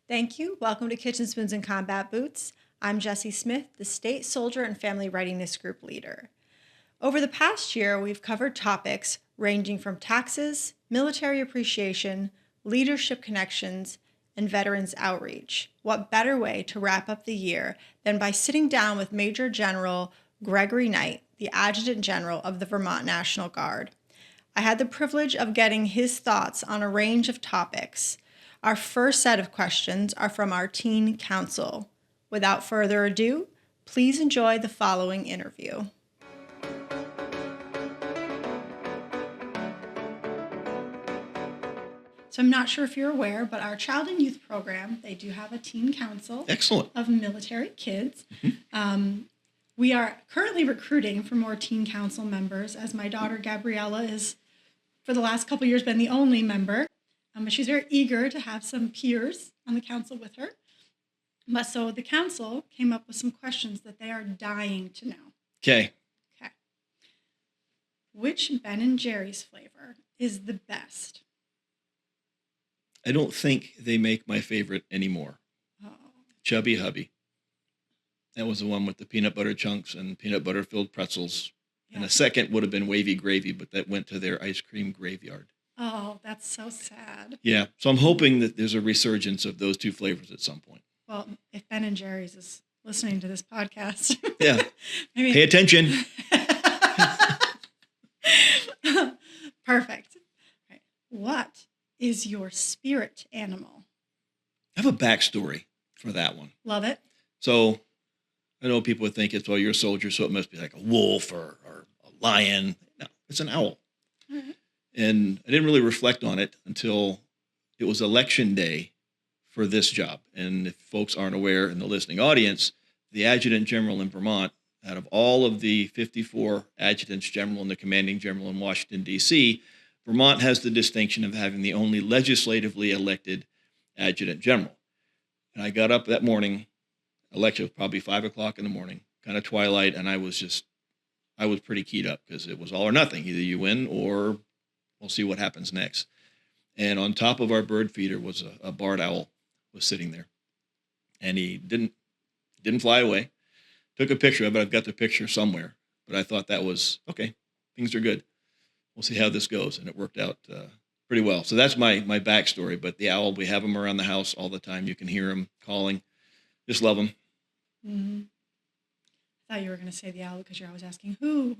Thank you. Welcome to Kitchen Spoons and Combat Boots. I'm Jessie Smith, the State Soldier and Family Readiness Group leader. Over the past year, we've covered topics ranging from taxes, military appreciation, leadership connections, and veterans outreach. What better way to wrap up the year than by sitting down with Major General Gregory Knight, the Adjutant General of the Vermont National Guard. I had the privilege of getting his thoughts on a range of topics. Our first set of questions are from our teen council. Without further ado, please enjoy the following interview. So I'm not sure if you're aware, but our Child and Youth Program, they do have a teen council. Excellent. Of military kids. We are currently recruiting for more teen council members, as my daughter Gabriella is, for the last couple of years, been the only member. But she's very eager to have some peers on the council with her. But so the council came up with some questions that they are dying to know. Okay. Which Ben & Jerry's flavor is the best? I don't think they make my favorite anymore. Oh. Chubby Hubby. That was the one with the peanut butter chunks and peanut butter filled pretzels. Yeah. And a second would have been Wavy Gravy, but that went to their ice cream graveyard. Oh, that's so sad. Yeah. So I'm hoping that there's a resurgence of those two flavors at some point. Well, if Ben & Jerry's is listening to this podcast. Yeah. Maybe. Pay attention. Perfect. Right. What is your spirit animal? I have a backstory for that one. Love it. So I know people would think it's, well, you're a soldier, so it must be like a wolf or a lion. No, it's an owl. All right. And I didn't really reflect on it until it was election day for this job. And if folks aren't aware in the listening audience, the Adjutant General in Vermont, out of all of the 54 Adjutants General and the Commanding General in Washington, D.C., Vermont has the distinction of having the only legislatively elected Adjutant General. And I got up that morning, election was probably 5 o'clock in the morning, kind of twilight, and I was pretty keyed up because it was all or nothing. Either you win or we'll see what happens next. And on top of our bird feeder was a barred owl was sitting there. And he didn't fly away. Took a picture of it. I've got the picture somewhere. But I thought that was, okay, things are good. We'll see how this goes. And it worked out pretty well. So that's my backstory. But the owl, we have him around the house all the time. You can hear him calling. Just love him. Mm-hmm. I thought you were going to say the owl because you're always asking who.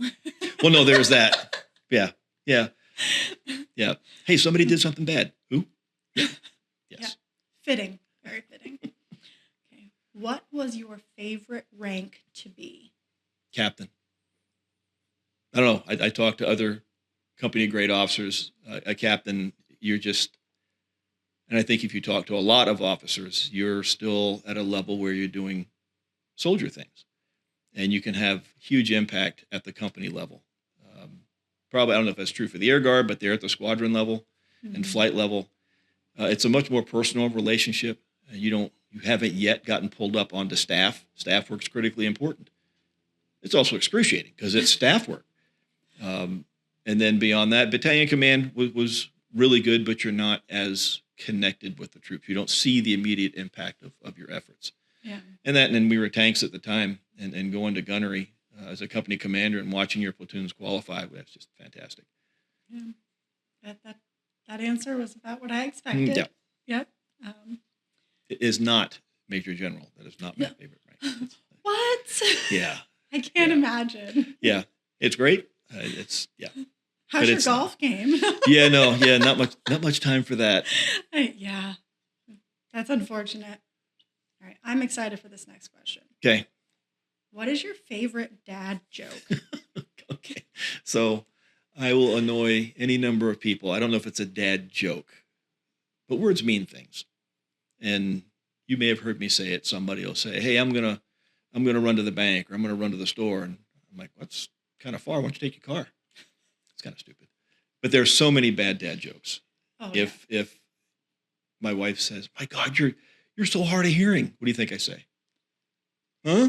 Well, no, there's that. Yeah. Hey, somebody did something bad. Who? Yeah. Yes. Yeah. Fitting. Very fitting. Okay. What was your favorite rank to be? Captain. I don't know. I talked to other company grade officers. A captain, you're just, and I think if you talk to a lot of officers, you're still at a level where you're doing soldier things. And you can have huge impact at the company level. Probably, I don't know if that's true for the Air Guard, but they're at the squadron level and flight level. It's a much more personal relationship. You haven't yet gotten pulled up onto staff. Staff work's critically important. It's also excruciating because it's staff work. And then beyond that, battalion command was really good, but you're not as connected with the troops. You don't see the immediate impact of your efforts. Yeah. And then we were tanks at the time, and going to gunnery as a company commander and watching your platoons qualify, that's just fantastic. Yeah. That answer was about what I expected. Yeah. Yep. It is not Major General. That is not my favorite rank. What? Yeah. I can't imagine. Yeah. It's great. How's your golf game? Not much time for that. Yeah. That's unfortunate. All right. I'm excited for this next question. Okay. What is your favorite dad joke? Okay. So I will annoy any number of people. I don't know if it's a dad joke, but words mean things. And you may have heard me say it. Somebody will say, hey, I'm going to run to the bank, or I'm going to run to the store. And I'm like, that's kind of far. Why don't you take your car? It's kind of stupid. But there's so many bad dad jokes. Oh, If my wife says, my God, you're so hard of hearing, what do you think I say? Huh?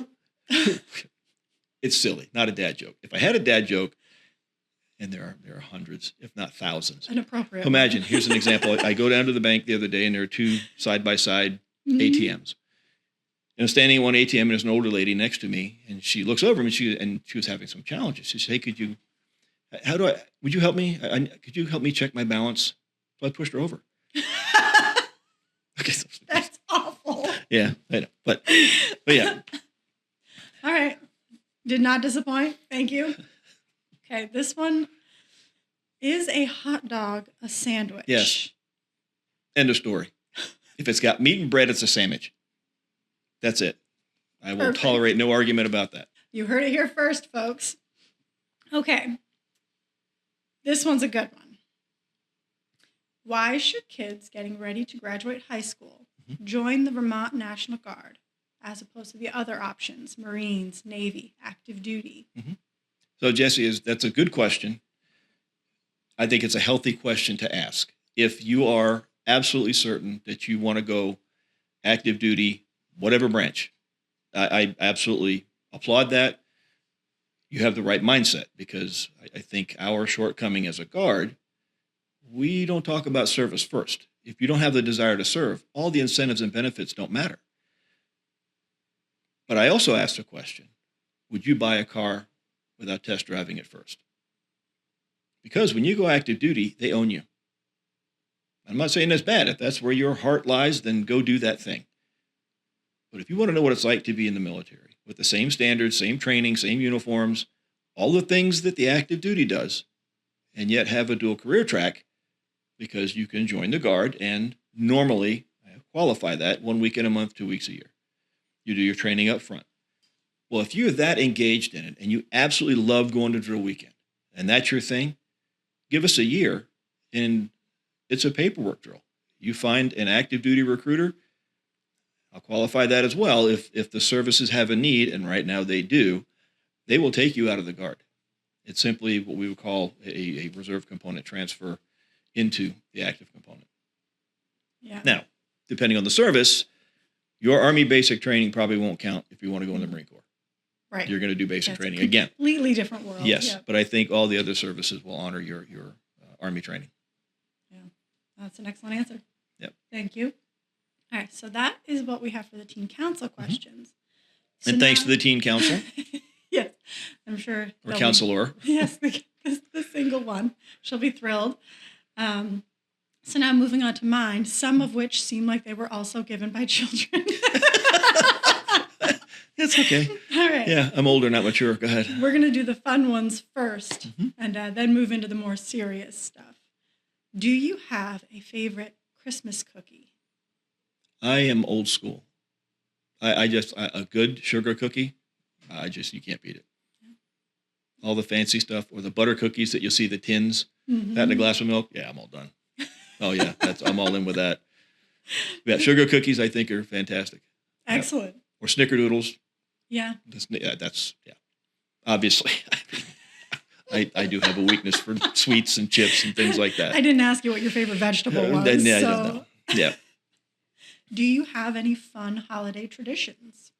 It's silly, not a dad joke. If I had a dad joke, and there are hundreds, if not thousands. Inappropriate. Imagine, here's an example. I go down to the bank the other day, and there are two side-by-side ATMs. And I'm standing at one ATM, and there's an older lady next to me, and she looks over and she was having some challenges. She said, "Hey, would you help me? Could you help me check my balance?" So I pushed her over. Okay, That's awful. Yeah, I know, but yeah. All right, did not disappoint. Thank you. Okay, this one is a hot dog a sandwich. Yes. End of story. If it's got meat and bread, it's a sandwich. That's it. I will tolerate no argument about that. You heard it here first, folks. Okay. This one's a good one. Why should kids getting ready to graduate high school join the Vermont National Guard as opposed to the other options, Marines, Navy, active duty? So, Jesse, that's a good question. I think it's a healthy question to ask. If you are absolutely certain that you want to go active duty, whatever branch, I absolutely applaud that. You have the right mindset, because I think our shortcoming as a Guard, we don't talk about service first. If you don't have the desire to serve, all the incentives and benefits don't matter. But I also asked a question: would you buy a car without test driving it first? Because when you go active duty, they own you. I'm not saying that's bad. If that's where your heart lies, then go do that thing. But if you want to know what it's like to be in the military with the same standards, same training, same uniforms, all the things that the active duty does, and yet have a dual career track, because you can join the Guard and normally qualify that 1 week in a month, 2 weeks a year. You do your training up front. Well, if you're that engaged in it and you absolutely love going to drill weekend and that's your thing, give us a year and it's a paperwork drill. You find an active duty recruiter, I'll qualify that as well. If the services have a need, and right now they do, they will take you out of the Guard. It's simply what we would call a reserve component transfer into the active component. Yeah. Now, depending on the service, your Army basic training probably won't count if you want to go in the Marine Corps. Right. You're going to do basic training again. Completely different world. Yes, Yep. but I think all the other services will honor your Army training. Yeah, that's an excellent answer. Yep. Thank you. All right, so that is what we have for the teen council questions. So And thanks to the teen council. Yes, I'm sure. Or counselor. Yes, the single one. She'll be thrilled. So now moving on to mine, some of which seem like they were also given by children. It's okay. All right. Yeah, I'm older, not mature. Go ahead. We're going to do the fun ones first and then move into the more serious stuff. Do you have a favorite Christmas cookie? I am old school. A good sugar cookie, you can't beat it. All the fancy stuff, or the butter cookies that you'll see the tins, that in a glass of milk. Yeah, I'm all done. Oh yeah, I'm all in with that. Yeah, sugar cookies I think are fantastic. Excellent. Yeah. Or snickerdoodles. Yeah. That's obviously. I do have a weakness for sweets and chips and things like that. I didn't ask you what your favorite vegetable was. Yeah. Do you have any fun holiday traditions?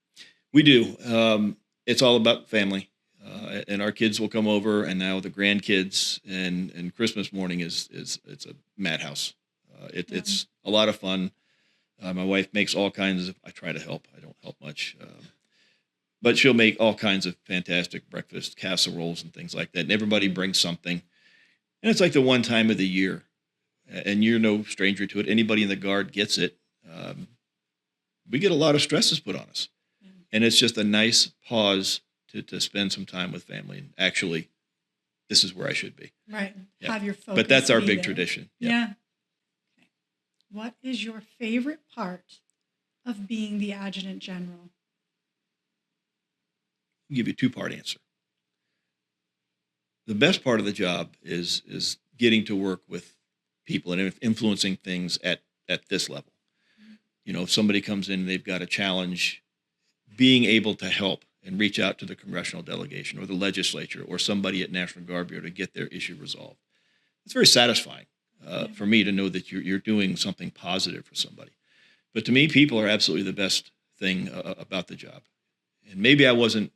We do. It's all about family. And our kids will come over, and now the grandkids, and Christmas morning it's a madhouse. It's a lot of fun. My wife makes all kinds of, I try to help. I don't help much. But she'll make all kinds of fantastic breakfast casseroles and things like that. And everybody brings something. And it's like the one time of the year. And you're no stranger to it. Anybody in the Guard gets it. We get a lot of stresses put on us. And it's just a nice pause to spend some time with family. And actually, this is where I should be. Right. Yeah. Have your focus. But that's our big there. tradition. Yeah. Okay. What is your favorite part of being the Adjutant General? I'll give you a two-part answer. The best part of the job is getting to work with people and influencing things at this level. You know, if somebody comes in and they've got a challenge, being able to help and reach out to the congressional delegation or the legislature or somebody at National Guard Bureau to get their issue resolved. It's very satisfying for me to know that you're doing something positive for somebody. But to me, people are absolutely the best thing about the job. And maybe I would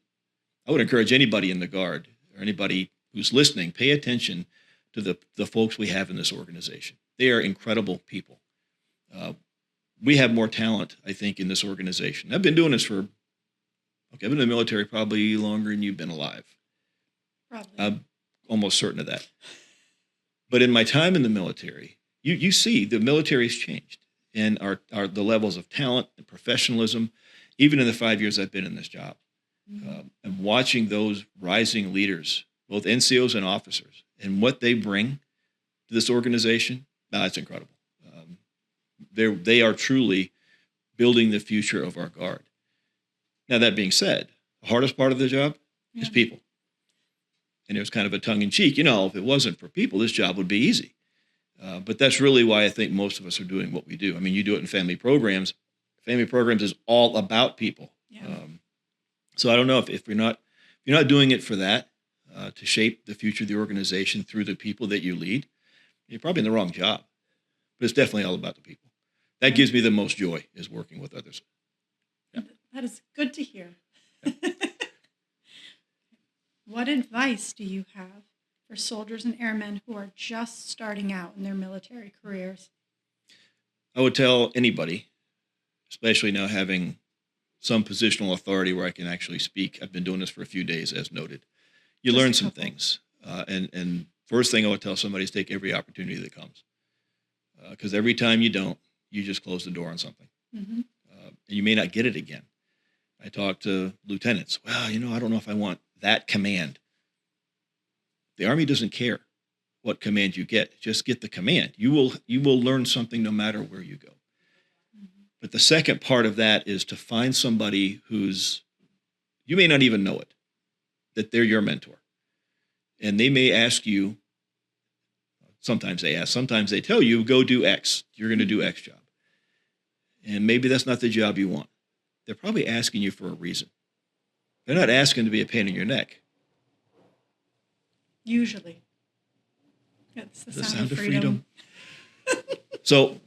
encourage anybody in the Guard or anybody who's listening, pay attention to the folks we have in this organization. They are incredible people. we have more talent, I think, in this organization. I've been doing this I've been in the military probably longer than you've been alive. Probably. I'm almost certain of that. But in my time in the military, you see the military's changed, and the levels of talent and professionalism, even in the 5 years I've been in this job. And watching those rising leaders, both NCOs and officers, and what they bring to this organization, it's incredible. They are truly building the future of our Guard. Now, that being said, the hardest part of the job is people. And it was kind of a tongue-in-cheek, if it wasn't for people, this job would be easy. But that's really why I think most of us are doing what we do. I mean, you do it in family programs. Family programs is all about people. Yeah. So I don't know if you're not doing it for that, to shape the future of the organization through the people that you lead, you're probably in the wrong job. But it's definitely all about the people. That gives me the most joy, is working with others. Yeah. That is good to hear. What advice do you have for soldiers and airmen who are just starting out in their military careers? I would tell anybody, especially now having some positional authority where I can actually speak. I've been doing this for a few days, as noted. You learn some things. And first thing I would tell somebody is take every opportunity that comes. Because every time you don't, you just close the door on something. And you may not get it again. I talk to lieutenants. Well, I don't know if I want that command. The Army doesn't care what command you get. Just get the command. You will learn something no matter where you go. But the second part of that is to find somebody you may not even know it, that they're your mentor. And they may ask you, sometimes they tell you, go do X. You're going to do X job. And maybe that's not the job you want. They're probably asking you for a reason. They're not asking to be a pain in your neck. Usually. It's the sound of freedom. So,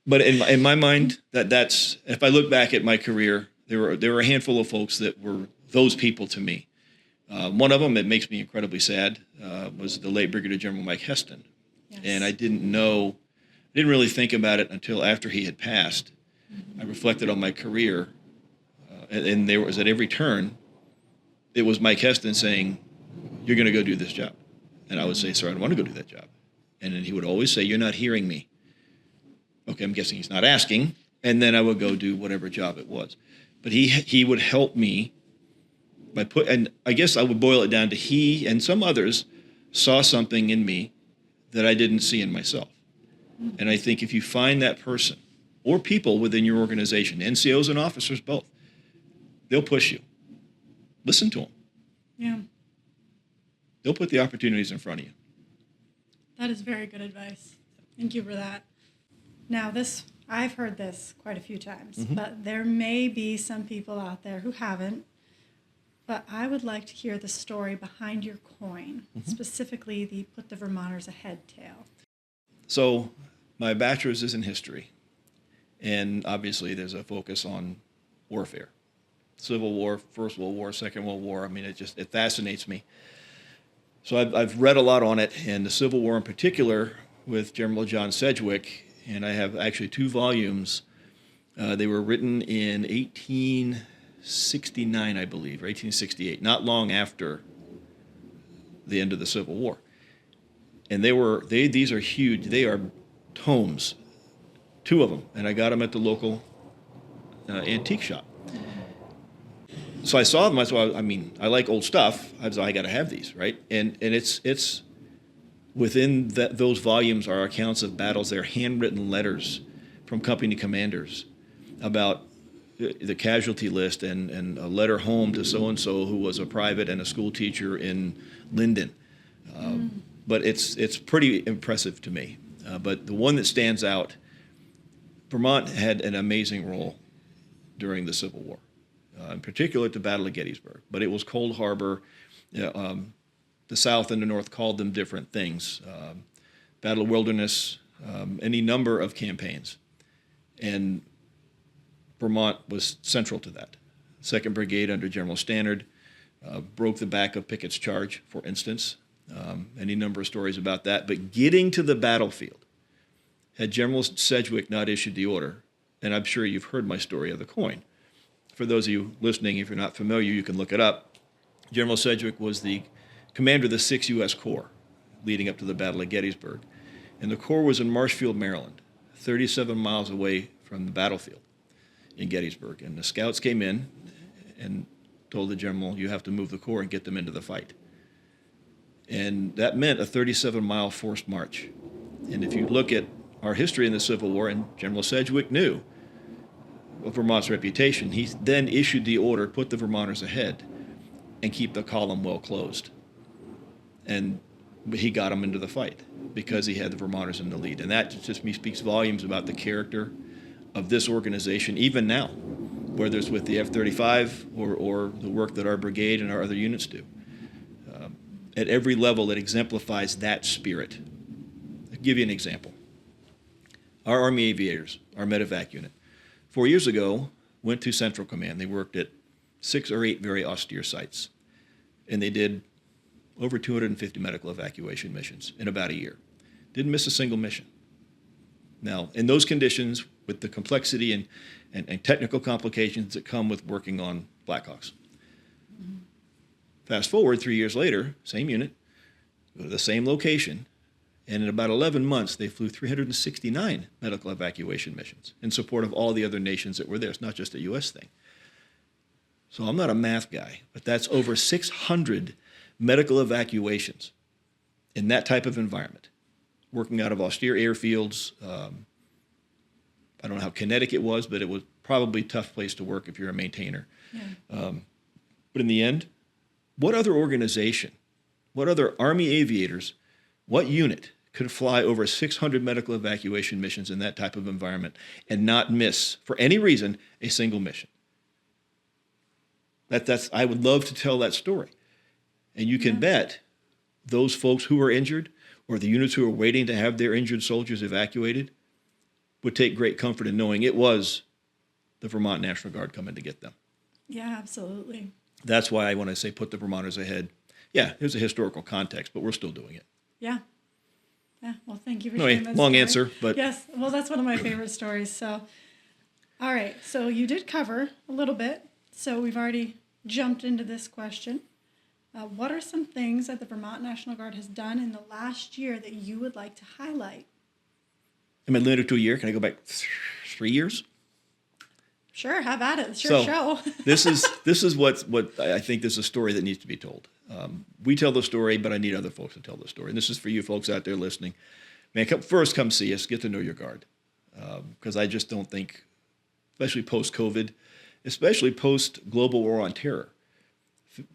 but in my mind, that's, if I look back at my career, there were a handful of folks that were those people to me. One of them that makes me incredibly sad was the late Brigadier General Mike Heston. Yes. And I didn't really think about it until after he had passed. I reflected on my career, and there was, at every turn, it was Mike Heston saying, "You're going to go do this job." And I would say, "Sir, I don't want to go do that job." And then he would always say, "You're not hearing me." Okay, I'm guessing he's not asking. And then I would go do whatever job it was. But he would help me and I guess I would boil it down to he and some others saw something in me that I didn't see in myself. And I think if you find that person or people within your organization, NCOs and officers both, they'll push you. Listen to them. Yeah. They'll put the opportunities in front of you. That is very good advice. Thank you for that. Now, I've heard this quite a few times, but there may be some people out there who haven't. But I would like to hear the story behind your coin, specifically the Put the Vermonters Ahead tale. So my bachelor's is in history, and obviously there's a focus on warfare. Civil War, First World War, Second World War. I mean, it fascinates me. So I've read a lot on it, and the Civil War in particular with General John Sedgwick, and I have actually 2 volumes. They were written in 1869, I believe, or 1868, not long after the end of the Civil War. And these are huge. They are tomes, 2 of them, and I got them at the local antique shop. So I saw them. I I like old stuff. I got to have these, right? And it's within those volumes are accounts of battles. They're handwritten letters from company commanders about the casualty list and a letter home to so-and-so who was a private and a school teacher in Linden. But it's pretty impressive to me. But the one that stands out, Vermont had an amazing role during the Civil War, in particular at the Battle of Gettysburg. But it was Cold Harbor. The South and the North called them different things. Battle of Wilderness, any number of campaigns. And Vermont was central to that. 2nd Brigade under General Stannard broke the back of Pickett's charge, for instance. Any number of stories about that. But getting to the battlefield, had General Sedgwick not issued the order, and I'm sure you've heard my story of the coin. For those of you listening, if you're not familiar, you can look it up. General Sedgwick was the commander of the 6th U.S. Corps leading up to the Battle of Gettysburg. And the Corps was in Marshfield, Maryland, 37 miles away from the battlefield in Gettysburg. And the scouts came in and told the general, you have to move the Corps and get them into the fight. And that meant a 37-mile forced march. And if you look at our history in the Civil War, and General Sedgwick knew of Vermont's reputation, he then issued the order, put the Vermonters ahead, and keep the column well closed. And he got them into the fight because he had the Vermonters in the lead. And that just speaks volumes about the character of this organization, even now, whether it's with the F-35 or the work that our brigade and our other units do. At every level, it exemplifies that spirit. I'll give you an example. Our Army aviators, our medevac unit, 4 years ago, went to Central Command. They worked at 6 or 8 very austere sites, and they did over 250 medical evacuation missions in about a year. Didn't miss a single mission. Now, in those conditions, with the complexity and technical complications that come with working on Blackhawks. Fast forward 3 years later, same unit, go to the same location, and in about 11 months, they flew 369 medical evacuation missions in support of all the other nations that were there. It's not just a U.S. thing. So I'm not a math guy, but that's over 600 medical evacuations in that type of environment, working out of austere airfields. I don't know how kinetic it was, but it was probably a tough place to work if you're a maintainer. Yeah. But in the end, what other organization, what other Army aviators, what unit could fly over 600 medical evacuation missions in that type of environment and not miss, for any reason, a single mission? I would love to tell that story. And you can bet those folks who are injured or the units who are waiting to have their injured soldiers evacuated would take great comfort in knowing it was the Vermont National Guard coming to get them. Yeah, absolutely. That's why when I say put the Vermonters ahead, yeah, there's a historical context, but we're still doing it. Yeah. Yeah, well, thank you for sharing that long story. answer, but... Yes, well, that's one of my favorite stories. So, all right, so you did cover a little bit. So we've already jumped into this question. What are some things that the Vermont National Guard has done in the last year that you would like to highlight? Am I limited to a year? Can I go back 3 years? Sure, have at it. It's your show. this is what I think this is a story that needs to be told. We tell the story, but I need other folks to tell the story. And this is for you folks out there listening. Man, come see us, get to know your Guard. Because I just don't think, especially post-COVID, especially post-global war on terror,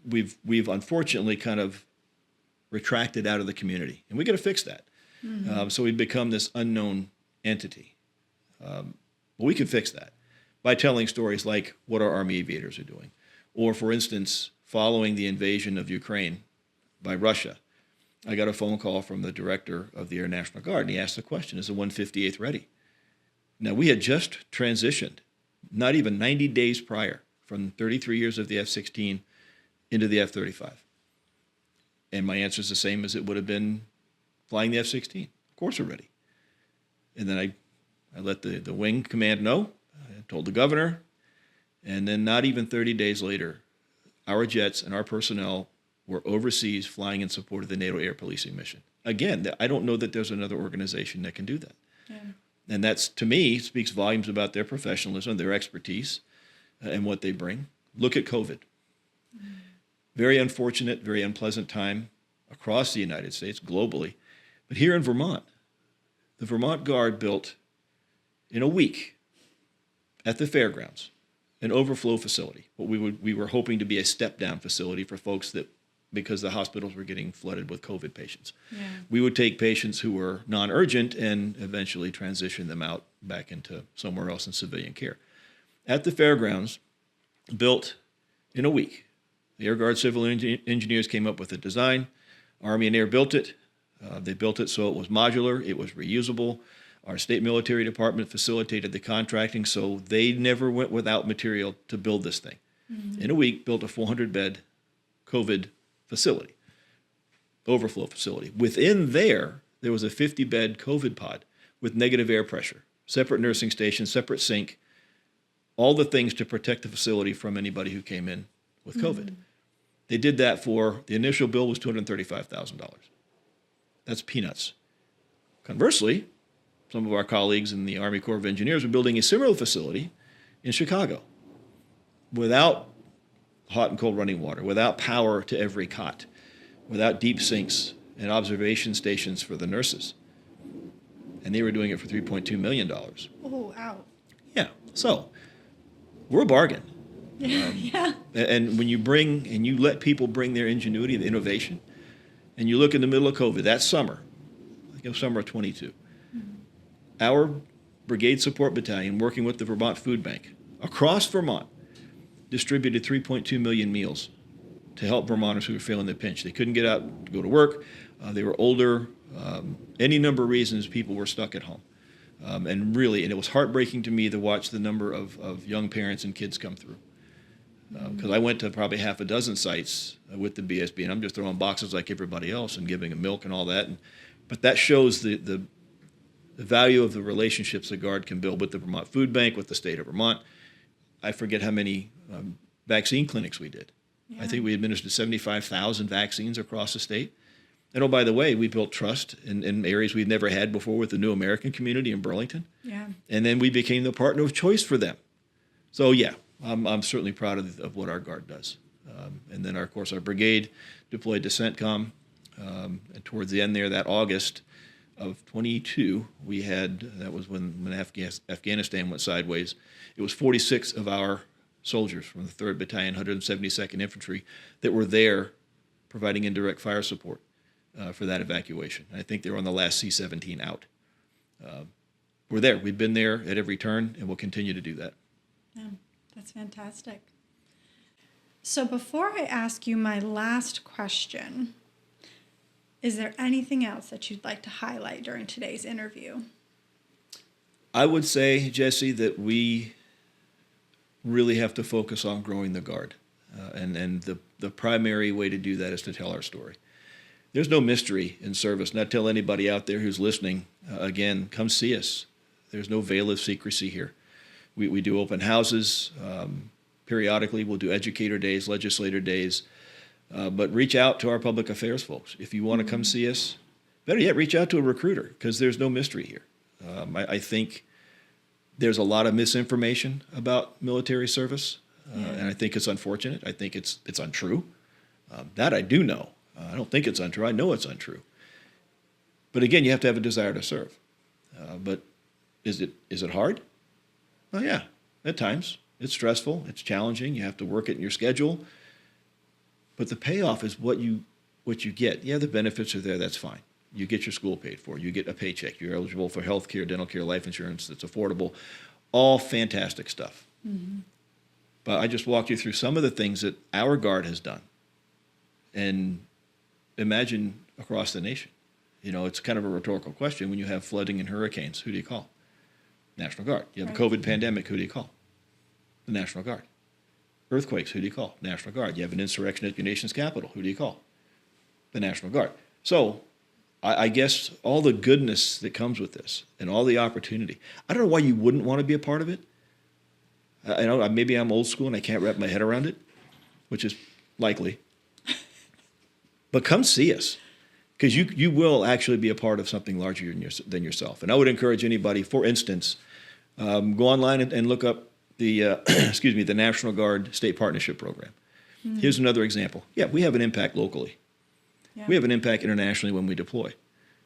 we've unfortunately kind of retracted out of the community. And we got to fix that. Mm-hmm. So we've become this unknown entity. But we can fix that by telling stories like what our Army aviators are doing. Or, for instance, following the invasion of Ukraine by Russia, I got a phone call from the director of the Air National Guard, and he asked the question, is the 158th ready? Now, we had just transitioned, not even 90 days prior, from 33 years of the F-16 into the F-35. And my answer is the same as it would have been flying the F-16. Of course we're ready. And then I let the wing command know. I told the governor. And then not even 30 days later, our jets and our personnel were overseas flying in support of the NATO air policing mission. Again, I don't know that there's another organization that can do that. Yeah. And that's, to me, speaks volumes about their professionalism, their expertise, and what they bring. Look at COVID. Mm-hmm. Very unfortunate, very unpleasant time across the United States, globally. But here in Vermont, the Vermont Guard built, in a week, at the fairgrounds, an overflow facility, what we were hoping to be a step-down facility for folks that, because the hospitals were getting flooded with COVID patients. Yeah. We would take patients who were non-urgent and eventually transition them out back into somewhere else in civilian care. At the fairgrounds, built in a week. The Air Guard civil engineers came up with a design. Army and Air built it. They built it so it was modular, it was reusable. Our state military department facilitated the contracting, so they never went without material to build this thing. Mm-hmm. In a week, built a 400-bed COVID facility, overflow facility. Within there was a 50-bed COVID pod with negative air pressure. separate nursing station, separate sink, all the things to protect the facility from anybody who came in with COVID. They did that for, the initial bill was $235,000. That's peanuts. Conversely, some of our colleagues in the Army Corps of Engineers are building a similar facility in Chicago without hot and cold running water, without power to every cot, without deep sinks and observation stations for the nurses. And they were doing it for $3.2 million. Oh, wow. Yeah, so we're a bargain. Yeah. And when you bring, and you let people bring their ingenuity and innovation, and you look in the middle of COVID, that summer, I think it was summer of 22, our Brigade Support Battalion, working with the Vermont Food Bank, across Vermont, distributed 3.2 million meals to help Vermonters who were feeling the pinch. They couldn't get out to go to work. They were older. Any number of reasons people were stuck at home. And it was heartbreaking to me to watch the number of young parents and kids come through. Because I went to probably half a dozen sites with the BSB, and I'm just throwing boxes like everybody else and giving them milk and all that. But that shows the value of the relationships the Guard can build with the Vermont Food Bank, with the state of Vermont. I forget how many vaccine clinics we did. Yeah. I think we administered 75,000 vaccines across the state. And oh, by the way, we built trust in areas we've never had before with the New American community in Burlington. Yeah. And then we became the partner of choice for them. So yeah, I'm certainly proud of what our Guard does. And then, of course, our brigade deployed to CENTCOM. And towards the end there, that August of 22, we had, that was when Afghanistan went sideways. It was 46 of our soldiers from the 3rd Battalion, 172nd Infantry, that were there providing indirect fire support for that evacuation. I think they were on the last C-17 out. We're there. We've been there at every turn, and we'll continue to do that. Yeah, that's fantastic. So before I ask you my last question, is there anything else that you'd like to highlight during today's interview? I would say, Jesse, that we really have to focus on growing the Guard. And the primary way to do that is to tell our story. There's no mystery in service. And I tell anybody out there who's listening, again, come see us. There's no veil of secrecy here. We do open houses. Periodically, we'll do educator days, legislator days. But reach out to our public affairs folks. If you want to come see us, better yet, reach out to a recruiter, because there's no mystery here. I think there's a lot of misinformation about military service, and I think it's unfortunate. I think it's untrue. That I do know. I don't think it's untrue. I know it's untrue. But again, you have to have a desire to serve. But is it hard? Well, yeah, at times. It's stressful. It's challenging. You have to work it in your schedule. But the payoff is what you get. Yeah, the benefits are there. That's fine. You get your school paid for. You get a paycheck. You're eligible for health care, dental care, life insurance that's affordable. All fantastic stuff. Mm-hmm. But I just walked you through some of the things that our Guard has done. And imagine across the nation. You know, it's kind of a rhetorical question. When you have flooding and hurricanes, who do you call? National Guard. You have a COVID pandemic, who do you call? The National Guard. Earthquakes, who do you call? National Guard. You have an insurrection at your nation's capital, who do you call? The National Guard. So I guess all the goodness that comes with this and all the opportunity, I don't know why you wouldn't want to be a part of it. I know maybe I'm old school and I can't wrap my head around it, which is likely. But come see us, because you will actually be a part of something larger than yourself. And I would encourage anybody, for instance, go online and look up the the National Guard State Partnership Program. Mm-hmm. Here's another example. Yeah, we have an impact locally. Yeah. We have an impact internationally when we deploy.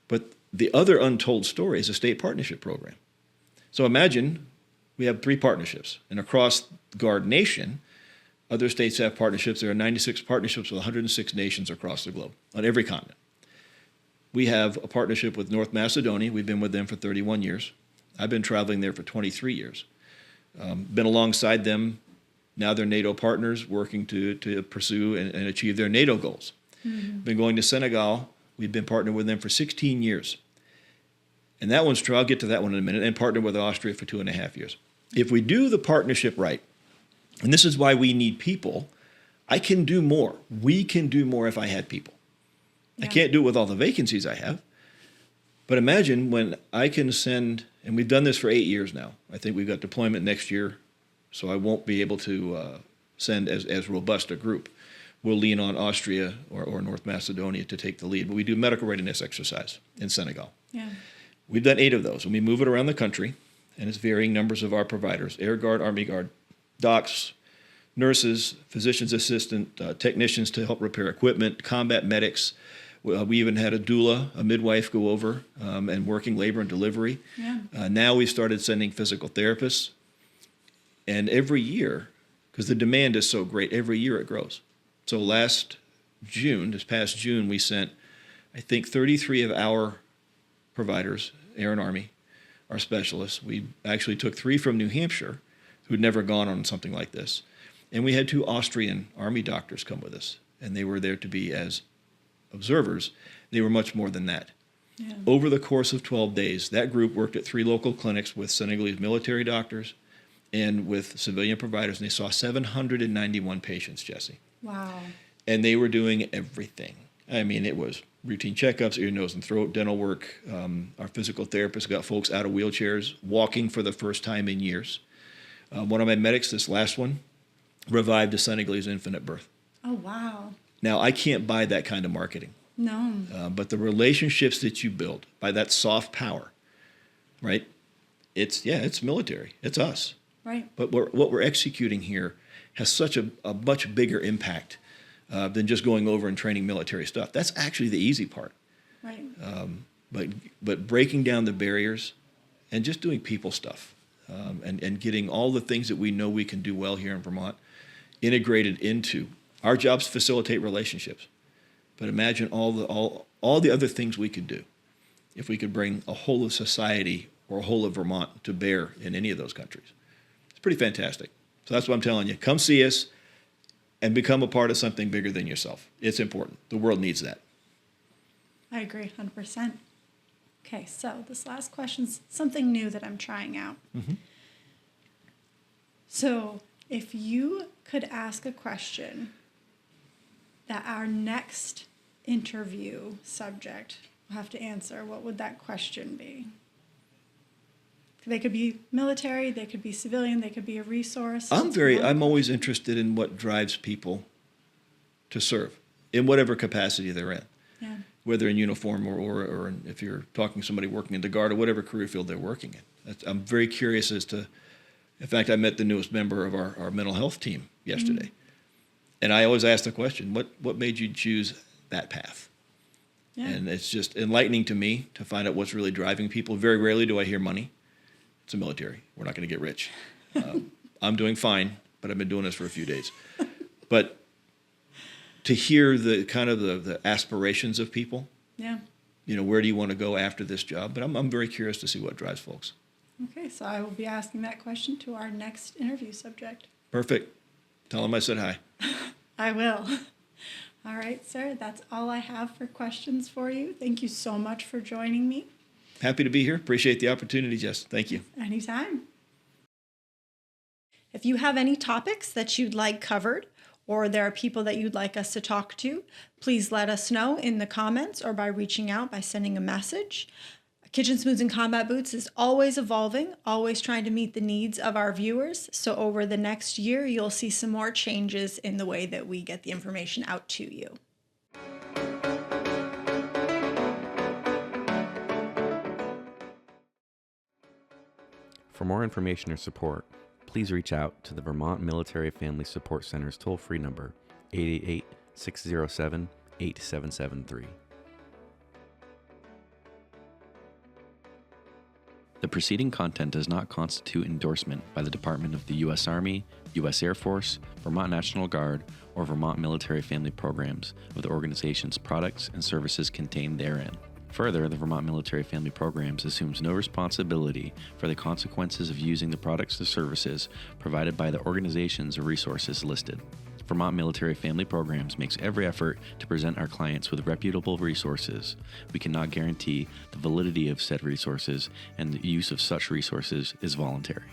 But the other untold story is a state partnership program. So imagine we have 3 partnerships, and across Guard Nation, other states have partnerships. There are 96 partnerships with 106 nations across the globe, on every continent. We have a partnership with North Macedonia. We've been with them for 31 years. I've been traveling there for 23 years. Been alongside them. Now they're NATO partners, working to pursue and achieve their NATO goals. Mm-hmm. Been going to Senegal. We've been partnered with them for 16 years. And that one's true. I'll get to that one in a minute. And partnered with Austria for 2.5 years. If we do the partnership right, and this is why we need people, I can do more. We can do more if I had people. Yeah. I can't do it with all the vacancies I have. But imagine when I can send, and we've done this for 8 years now. I think we've got deployment next year, so I won't be able to send as robust a group. We'll lean on Austria or North Macedonia to take the lead. But we do medical readiness exercise in Senegal. Yeah. We've done 8 of those, and we move it around the country, and it's varying numbers of our providers: Air Guard, Army Guard, docs, nurses, physician's assistant, technicians to help repair equipment, combat medics. We even had a doula, a midwife, go over and working labor and delivery. Yeah. Now we've started sending physical therapists. And every year, because the demand is so great, every year it grows. So this past June, we sent, I think, 33 of our providers, Air and Army, our specialists. We actually took 3 from New Hampshire who'd never gone on something like this. And we had 2 Austrian Army doctors come with us, and they were there to be as observers. They were much more than that. Yeah. Over the course of 12 days, that group worked at 3 local clinics with Senegalese military doctors and with civilian providers, and they saw 791 patients, Jesse. Wow. And they were doing everything. I mean, it was routine checkups, ear, nose, and throat, dental work. Our physical therapists got folks out of wheelchairs, walking for the first time in years. One of my medics, this last one, revived a Senegalese infant at birth. Oh, wow. Now, I can't buy that kind of marketing. No. But the relationships that you build by that soft power, right? It's military. It's us. Right. But what we're executing here has such a much bigger impact than just going over and training military stuff. That's actually the easy part. Right. But breaking down the barriers and just doing people stuff and getting all the things that we know we can do well here in Vermont integrated into our jobs, facilitate relationships. But imagine all the other things we could do if we could bring a whole of society or a whole of Vermont to bear in any of those countries. It's pretty fantastic. So that's what I'm telling you. Come see us and become a part of something bigger than yourself. It's important. The world needs that. I agree 100%. Okay, so this last question's something new that I'm trying out. Mm-hmm. So if you could ask a question that our next interview subject will have to answer, what would that question be? They could be military, they could be civilian, they could be a resource. I'm always interested in what drives people to serve in whatever capacity they're in. Yeah. Whether in uniform or if you're talking to somebody working in the Guard or whatever career field they're working in. I'm very curious as to, in fact, I met the newest member of our mental health team yesterday. Mm-hmm. And I always ask the question, what made you choose that path? Yeah. And it's just enlightening to me to find out what's really driving people. Very rarely do I hear money. It's the military. We're not going to get rich. I'm doing fine, but I've been doing this for a few days. But to hear the kind of the aspirations of people, yeah, where do you want to go after this job? But I'm very curious to see what drives folks. Okay, so I will be asking that question to our next interview subject. Perfect. Tell them I said hi. I will. All right, sir, that's all I have for questions for you. Thank you so much for joining me. Happy to be here. Appreciate the opportunity, Jess. Thank you. Anytime. If you have any topics that you'd like covered, or there are people that you'd like us to talk to, please let us know in the comments or by reaching out by sending a message. Kitchen Spoons and Combat Boots is always evolving, always trying to meet the needs of our viewers. So over the next year, you'll see some more changes in the way that we get the information out to you. For more information or support, please reach out to the Vermont Military Family Support Center's toll-free number, 888-607-8773. The preceding content does not constitute endorsement by the Department of the U.S. Army, U.S. Air Force, Vermont National Guard, or Vermont Military Family Programs of the organization's products and services contained therein. Further, the Vermont Military Family Programs assumes no responsibility for the consequences of using the products or services provided by the organizations or resources listed. Vermont Military Family Programs makes every effort to present our clients with reputable resources. We cannot guarantee the validity of said resources, and the use of such resources is voluntary.